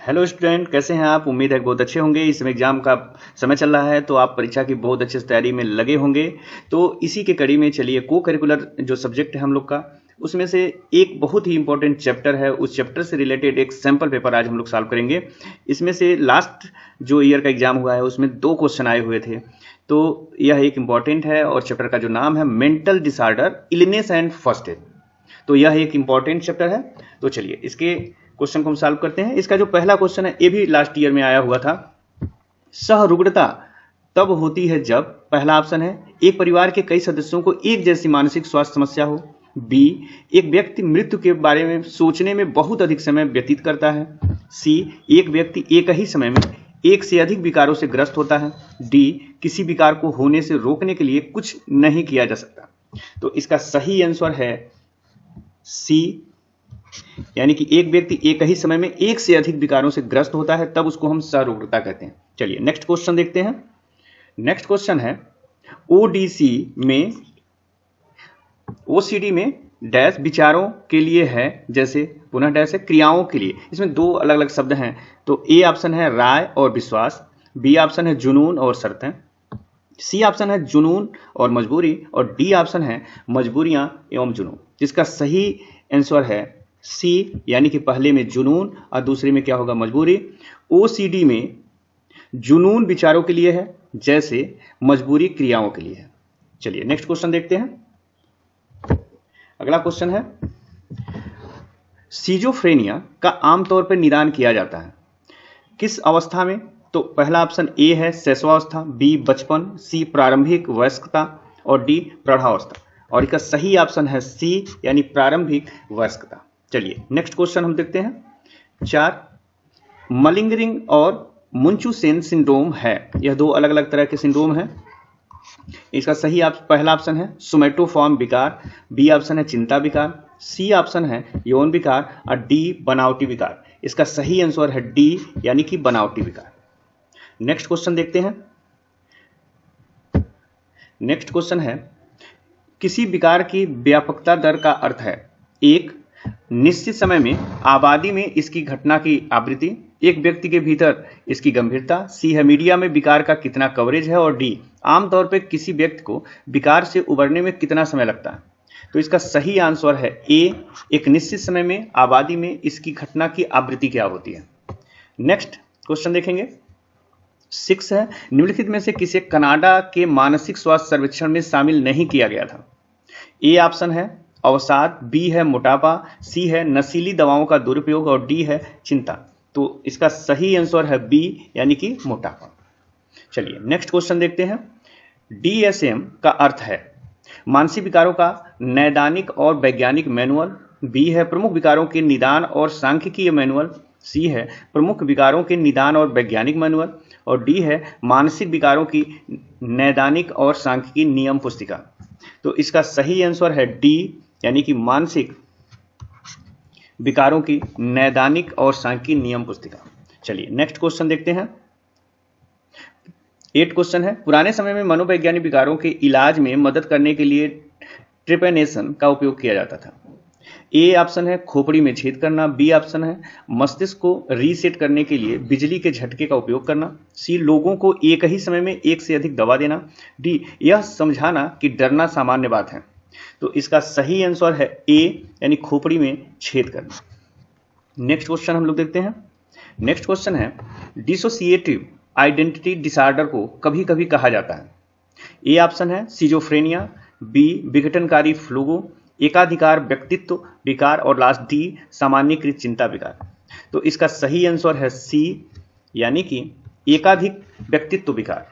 Hello student, कैसे हैं आप? उम्मीद है बहुत अच्छे होंगे। इस समय एग्जाम का समय चल रहा है तो आप परीक्षा की बहुत अच्छे से तैयारी में लगे होंगे। तो इसी के कड़ी में चलिए को करिकुलर जो सब्जेक्ट है हम लोग का, उसमें से एक बहुत ही इंपॉर्टेंट चैप्टर है। उस चैप्टर से रिलेटेड एक सैम्पल पेपर आज हम लोग सॉल्व करेंगे। इसमें से लास्ट जो ईयर का एग्जाम हुआ है उसमें 2 क्वेश्चन आए हुए थे। तो यह एक इम्पॉर्टेंट है और चैप्टर का जो नाम है mental disorder, illness and first aid. तो यह एक इम्पॉर्टेंट चैप्टर है। तो चलिए इसके क्वेश्चन को हम सॉल्व करते हैं। इसका जो पहला क्वेश्चन है ये भी लास्ट ईयर में आया हुआ था। सहरुग्णता तब होती है जब, पहला ऑप्शन है, एक परिवार के कई सदस्यों को एक जैसी मानसिक स्वास्थ्य समस्या हो। बी, एक व्यक्ति मृत्यु के बारे में सोचने में बहुत अधिक समय व्यतीत करता है। सी, एक व्यक्ति एक ही समय में एक से अधिक विकारों से ग्रस्त होता है। डी, किसी विकार को होने से रोकने के लिए कुछ नहीं किया जा सकता। तो इसका सही आंसर है सी, यानी कि एक व्यक्ति एक ही समय में एक से अधिक विकारों से ग्रस्त होता है तब उसको हम सहरुग्णता कहते हैं। चलिए नेक्स्ट क्वेश्चन देखते हैं। नेक्स्ट क्वेश्चन है ओडीसी में, ओसीडी में डैश विचारों के लिए है, जैसे पुनः डैश है क्रियाओं के लिए। इसमें 2 अलग अलग शब्द हैं। तो ए ऑप्शन है राय और विश्वास, बी ऑप्शन है जुनून और शर्तें, सी ऑप्शन है जुनून और मजबूरी, और डी ऑप्शन है मजबूरियां एवं जुनून। जिसका सही आंसर है सी, यानी कि पहले में जुनून और दूसरे में क्या होगा, मजबूरी। ओसीडी में जुनून विचारों के लिए है, जैसे मजबूरी क्रियाओं के लिए है। चलिए नेक्स्ट क्वेश्चन देखते हैं। अगला क्वेश्चन है सिजोफ्रेनिया का आमतौर पर निदान किया जाता है किस अवस्था में? तो पहला ऑप्शन ए है शैशवावस्था, बी बचपन, सी प्रारंभिक वयस्कता और डी प्रौढ़ावस्था। और इसका सही ऑप्शन है सी, यानी प्रारंभिक वयस्कता। चलिए नेक्स्ट क्वेश्चन हम देखते हैं। 4, मलिंगरिंग और मुंचुसेन सिंड्रोम है। यह 2 अलग अलग तरह के सिंड्रोम है। इसका सही पहला ऑप्शन है सोमैटोफॉर्म विकार, बी ऑप्शन है चिंता विकार, सी ऑप्शन है यौन विकार और डी बनावटी विकार। इसका सही आंसर है डी, यानी कि बनावटी विकार। नेक्स्ट क्वेश्चन देखते हैं। नेक्स्ट क्वेश्चन है किसी विकार की व्यापकता दर का अर्थ है, एक, निश्चित समय में आबादी में इसकी घटना की आवृत्ति, एक व्यक्ति के भीतर इसकी गंभीरता, सी है मीडिया में विकार का कितना कवरेज है, और डी आमतौर पर किसी व्यक्ति को विकार से उबरने में कितना समय लगता है। तो इसका सही आंसर है ए, एक निश्चित समय में आबादी में इसकी घटना की आवृत्ति क्या होती है। नेक्स्ट क्वेश्चन देखेंगे। 6 है निम्नलिखित में से किसे कनाडा के मानसिक स्वास्थ्य सर्वेक्षण में शामिल नहीं किया गया था? ए ऑप्शन है अवसाद, बी है मोटापा, सी है नशीली दवाओं का दुरुपयोग और डी है चिंता। तो इसका सही आंसर है बी, यानी कि मोटापा। चलिए नेक्स्ट क्वेश्चन देखते हैं। डीएसएम का अर्थ है मानसिक विकारों का नैदानिक और वैज्ञानिक मैनुअल, बी है प्रमुख विकारों के निदान और सांख्यिकीय मैनुअल, सी है प्रमुख विकारों के निदान और वैज्ञानिक मैनुअल, और डी है मानसिक विकारों की नैदानिक और सांख्यिकी नियम पुस्तिका। तो इसका सही आंसर है डी, यानी कि मानसिक विकारों की नैदानिक और सांख्यिकी नियम पुस्तिका। चलिए नेक्स्ट क्वेश्चन देखते हैं। 8 क्वेश्चन है पुराने समय में मनोवैज्ञानिक विकारों के इलाज में मदद करने के लिए ट्रिपेनेशन का उपयोग किया जाता था। ए ऑप्शन है खोपड़ी में छेद करना, बी ऑप्शन है मस्तिष्क को रीसेट करने के लिए बिजली के झटके का उपयोग करना, सी लोगों को एक ही समय में एक से अधिक दवा देना, डी यह समझाना कि डरना सामान्य बात है। तो इसका सही आंसर है ए, यानी खोपड़ी में छेद करना। नेक्स्ट क्वेश्चन हम लोग देखते हैं। नेक्स्ट क्वेश्चन है डिसोसिएटिव आइडेंटिटी डिसऑर्डर को कभी कभी कहा जाता है। ए ऑप्शन है सिजोफ्रेनिया, बी विघटनकारी फ्लूगो, एकाधिकार व्यक्तित्व विकार, और लास्ट डी सामान्यीकृत चिंता विकार। तो इसका सही आंसर है सी, यानी कि एकाधिक व्यक्तित्व विकार।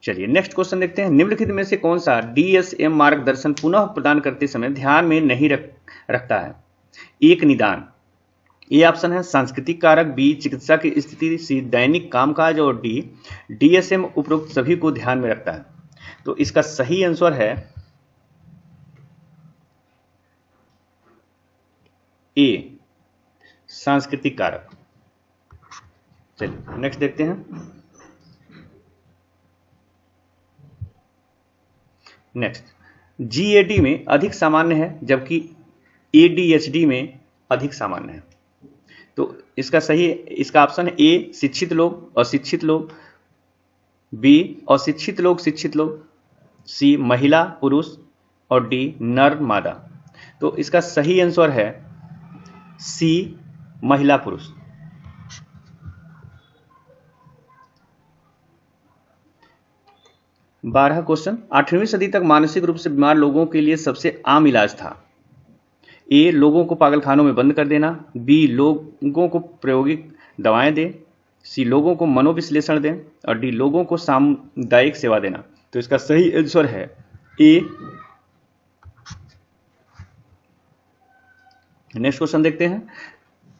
चलिए नेक्स्ट क्वेश्चन देखते हैं। निम्नलिखित में से कौन सा डीएसएम मार्गदर्शन पुनः प्रदान करते समय ध्यान में नहीं रखता है? एक, निदान, ए ऑप्शन है सांस्कृतिक कारक, बी चिकित्सा की स्थिति, सी दैनिक कामकाज, और डी डीएसएम उपरोक्त सभी को ध्यान में रखता है। तो इसका सही आंसर है ए, सांस्कृतिक कारक। चलिए नेक्स्ट देखते हैं। नेक्स्ट, जीएडी में अधिक सामान्य है जबकि एडीएचडी में अधिक सामान्य है। तो इसका ऑप्शन है ए शिक्षित लोग, अशिक्षित लोग, बी अशिक्षित लोग, शिक्षित लोग, सी महिला पुरुष और डी नर मादा। तो इसका सही आंसर है सी महिला पुरुष। बारह क्वेश्चन, 8वीं सदी तक मानसिक रूप से बीमार लोगों के लिए सबसे आम इलाज था। ए लोगों को पागलखानों में बंद कर देना, बी लोगों को प्रायोगिक दवाएं दें, सी लोगों को मनोविश्लेषण दें और डी लोगों को सामुदायिक सेवा देना। तो इसका सही आंसर है ए। नेक्स्ट क्वेश्चन देखते हैं।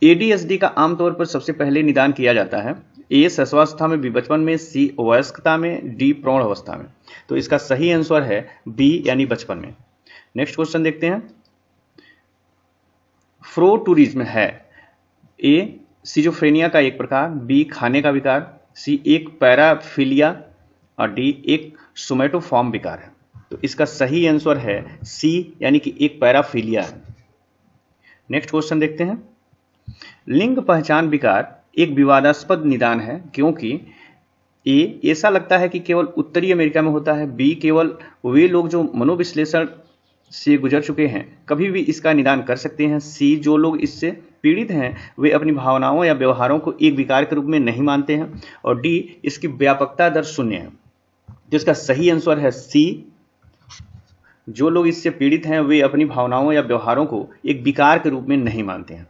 एडीएचडी का आमतौर पर सबसे पहले निदान किया जाता है। ए शैशवावस्था में, बी बचपन में, सी वयस्कता में, डी प्रौढ़ अवस्था में। तो इसका सही आंसर है बी यानी बचपन में। नेक्स्ट क्वेश्चन देखते हैं। फ्रोटूरिज्म है ए सिजोफ्रेनिया का एक प्रकार, बी खाने का विकार, सी एक पैराफिलिया और डी एक सोमैटोफॉर्म विकार है। तो इसका सही आंसर है सी यानी कि एक पैराफिलिया है। नेक्स्ट क्वेश्चन देखते हैं। लिंग पहचान विकार एक विवादास्पद निदान है क्योंकि ए ऐसा लगता है कि केवल उत्तरी अमेरिका में होता है, बी केवल वे लोग जो मनोविश्लेषण से गुजर चुके हैं कभी भी इसका निदान कर सकते हैं, सी जो लोग इससे पीड़ित हैं वे अपनी भावनाओं या व्यवहारों को एक विकार के रूप में नहीं मानते हैं और डी इसकी व्यापकता दर 0 है। तो इसका सही आंसर है सी जो लोग इससे पीड़ित हैं वे अपनी भावनाओं या व्यवहारों को एक विकार के रूप में नहीं मानते हैं।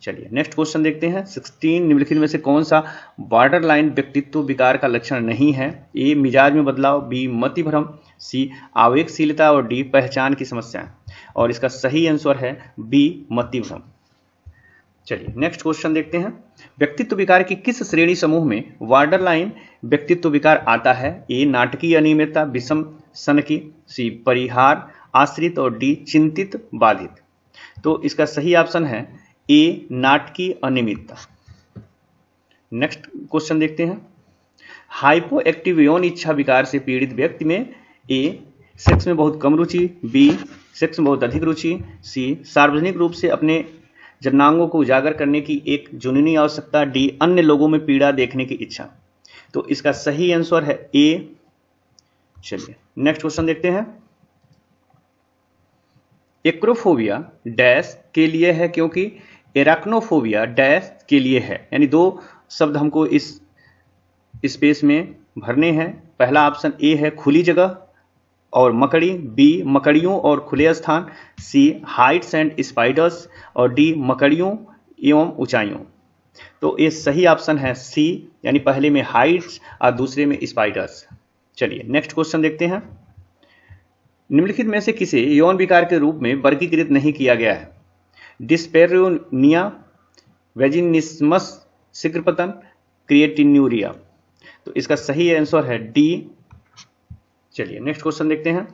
चलिए नेक्स्ट क्वेश्चन देखते हैं। 16 निम्नलिखित में से कौन सा बॉर्डर लाइन व्यक्तित्व विकार का लक्षण नहीं है? ए मिजाज में बदलाव, बी मतिभ्रम, सी आवेगशीलता और डी पहचान की समस्याएं। और इसका सही आंसर है बी मतिभ्रम। चलिए नेक्स्ट क्वेश्चन देखते हैं। व्यक्तित्व विकार की किस श्रेणी समूह में बॉर्डर लाइन व्यक्तित्व विकार आता है? ए नाटकीय अनियमितता, विषम सनकी, सी परिहार आश्रित और डी चिंतित बाधित। तो इसका सही ऑप्शन है ए नाटकीय अनियमितता। नेक्स्ट क्वेश्चन देखते हैं। हाइपो एक्टिव यौन इच्छा विकार से पीड़ित व्यक्ति में ए सेक्स में बहुत कम रुचि, बी सेक्स में बहुत अधिक रुचि, सी सार्वजनिक रूप से अपने जननांगों को उजागर करने की एक जुनूनी आवश्यकता, डी अन्य लोगों में पीड़ा देखने की इच्छा। तो इसका सही आंसर है ए। चलिए नेक्स्ट क्वेश्चन देखते हैं। एक्रोफोबिया डैश के लिए है क्योंकि एराक्नोफोबिया डैश के लिए है, यानी 2 शब्द हमको इस स्पेस में भरने हैं। पहला ऑप्शन ए है खुली जगह और मकड़ी, बी मकड़ियों और खुले स्थान, सी हाइट्स एंड स्पाइडर्स और डी मकड़ियों एवं ऊंचाइयों। तो ये सही ऑप्शन है सी, यानी पहले में हाइट्स और दूसरे में स्पाइडर्स। चलिए नेक्स्ट क्वेश्चन देखते हैं। निम्नलिखित में से किसे यौन विकार के रूप में वर्गीकृत नहीं किया गया है? डिस्पेरोनिया, वेजिनिस्मस, शीघ्रपतन, क्रिएटिन्यूरिया। तो इसका सही आंसर है डी। चलिए नेक्स्ट क्वेश्चन देखते हैं।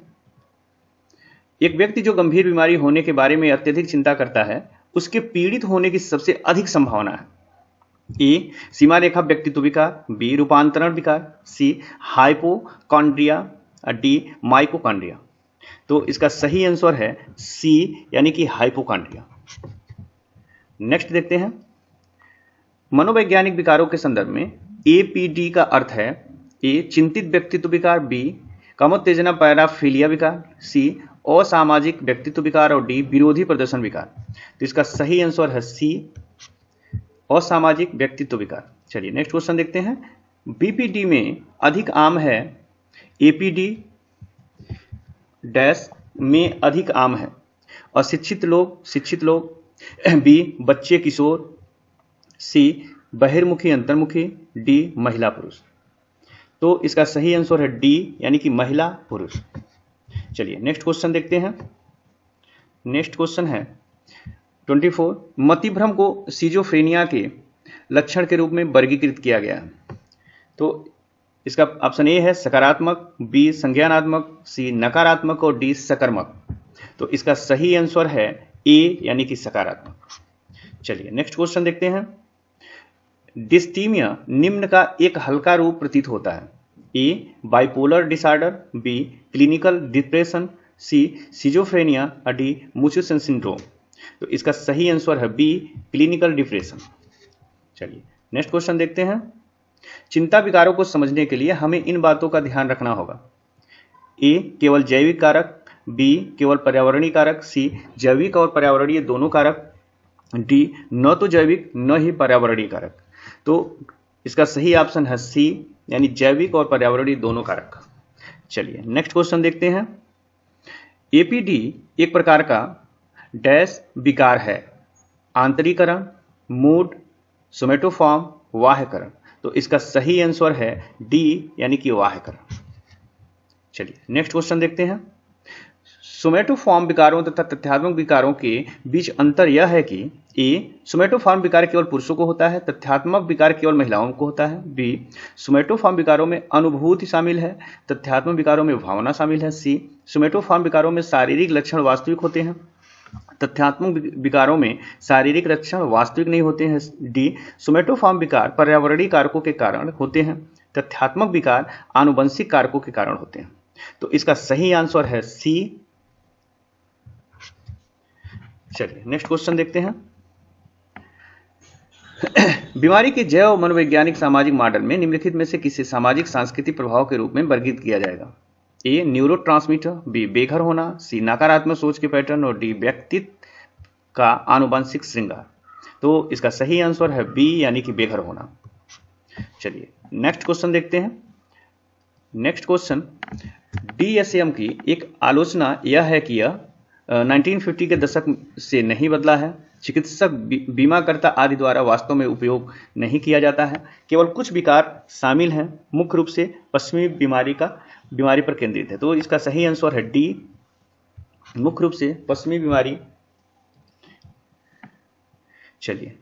एक व्यक्ति जो गंभीर बीमारी होने के बारे में अत्यधिक चिंता करता है उसके पीड़ित होने की सबसे अधिक संभावना है? ए सीमा रेखा व्यक्तित्व विकार, बी रूपांतरण विकार, सी हाइपोकॉन्ड्रिया, डी माइकोकॉन्ड्रिया। तो इसका सही आंसर है सी, यानी कि हाइपोकॉन्ड्रिया। नेक्स्ट देखते हैं। मनोवैज्ञानिक विकारों के संदर्भ में एपीडी का अर्थ है? ए चिंतित व्यक्तित्व विकार, बी कामोत्तेजना पैराफिलिया विकार, सी असामाजिक व्यक्तित्व विकार और डी विरोधी प्रदर्शन विकार। तो इसका सही आंसर है सी असामाजिक व्यक्तित्व विकार। चलिए नेक्स्ट क्वेश्चन देखते हैं। बीपीडी में अधिक आम है? एपीडी डैश में अधिक आम है? अशिक्षित लोग, शिक्षित लोग, बी बच्चे किशोर, सी बहिर्मुखी अंतर्मुखी, डी महिला पुरुष। तो इसका सही आंसर है डी, यानी कि महिला पुरुष। चलिए नेक्स्ट क्वेश्चन देखते हैं। नेक्स्ट क्वेश्चन है 24। मतिभ्रम को सिजोफ्रेनिया के लक्षण के रूप में वर्गीकृत किया गया है। तो इसका ऑप्शन ए है सकारात्मक, बी संज्ञानात्मक, सी नकारात्मक और डी सकर्मक। तो इसका सही आंसर है ए, यानी कि सकारात्मक। चलिए नेक्स्ट क्वेश्चन देखते हैं। डिस्टीमिया निम्न का एक हल्का रूप प्रतीत होता है? A bipolar disorder, B clinical depression, C schizophrenia, D mutual syndrome. तो इसका सही आंसर है बी क्लिनिकल डिप्रेशन। चलिए नेक्स्ट क्वेश्चन देखते हैं। चिंता विकारों को समझने के लिए हमें इन बातों का ध्यान रखना होगा। ए केवल जैविक कारक, बी केवल पर्यावरणीय कारक, सी जैविक और पर्यावरणीय दोनों कारक, डी न तो जैविक न ही पर्यावरणीय कारक। तो इसका सही ऑप्शन है सी, यानी जैविक और पर्यावरणीय दोनों कारक। चलिए नेक्स्ट क्वेश्चन देखते हैं। एपीडी एक प्रकार का डैश विकार है, आंतरीकरण, मूड, सोमेटोफॉर्म, वाह्यकरण। तो इसका सही आंसर है डी, यानी कि वाह्यकरण। चलिए नेक्स्ट क्वेश्चन देखते हैं। सोमेटोफॉर्म विकारों तथा तथ्यात्मक विकारों के बीच अंतर यह है कि ए सोमेटोफॉर्म विकार केवल पुरुषों को होता है, तथ्यात्मक विकार केवल महिलाओं को होता है। बी सोमेटोफॉर्म विकारों में अनुभूति शामिल है, तथ्यात्मक विकारों में भावना शामिल है। सी सोमेटोफॉर्म विकारों में शारीरिक लक्षण वास्तविक होते हैं, तथ्यात्मक विकारों में शारीरिक लक्षण वास्तविक नहीं होते हैं। डी सोमेटोफॉर्म विकार पर्यावरणीय कारकों के कारण होते हैं, तथ्यात्मक विकार आनुवंशिक कारकों के कारण होते हैं। तो इसका सही आंसर है सी। चलिए नेक्स्ट क्वेश्चन देखते हैं। बीमारी के जैव मनोवैज्ञानिक सामाजिक मॉडल में निम्नलिखित में से किसे सामाजिक सांस्कृतिक प्रभाव के रूप में वर्गीकृत किया जाएगा? ए न्यूरोट्रांसमीटर, बी बेघर होना, सी नकारात्मक सोच के पैटर्न और डी व्यक्तित्व का आनुवंशिक श्रृंगार। तो इसका सही आंसर है बी, यानी कि बेघर होना। चलिए नेक्स्ट क्वेश्चन देखते हैं। नेक्स्ट क्वेश्चन, डीएसएम की एक आलोचना यह है कि यह 1950 के दशक से नहीं बदला है। चिकित्सक, बीमाकर्ता आदि द्वारा वास्तव में उपयोग नहीं किया जाता है। केवल कुछ विकार शामिल हैं, मुख्य रूप से पश्चिमी बीमारी पर केंद्रित है। तो इसका सही आंसर है डी, मुख्य रूप से पश्चिमी बीमारी। चलिए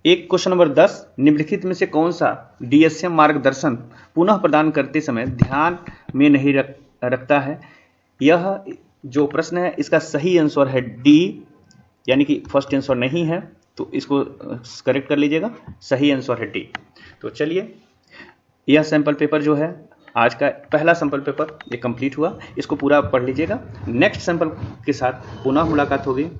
एक क्वेश्चन नंबर 10, निम्नलिखित में से कौन सा डीएसएम मार्गदर्शन पुनः प्रदान करते समय ध्यान में नहीं रखता है? यह जो प्रश्न है इसका सही आंसर है डी, यानी कि फर्स्ट आंसर नहीं है, तो इसको करेक्ट कर लीजिएगा। सही आंसर है डी। तो चलिए यह सैंपल पेपर जो है आज का पहला सैंपल पेपर ये कंप्लीट हुआ, इसको पूरा पढ़ लीजिएगा। नेक्स्ट सैंपल के साथ पुनः मुलाकात होगी।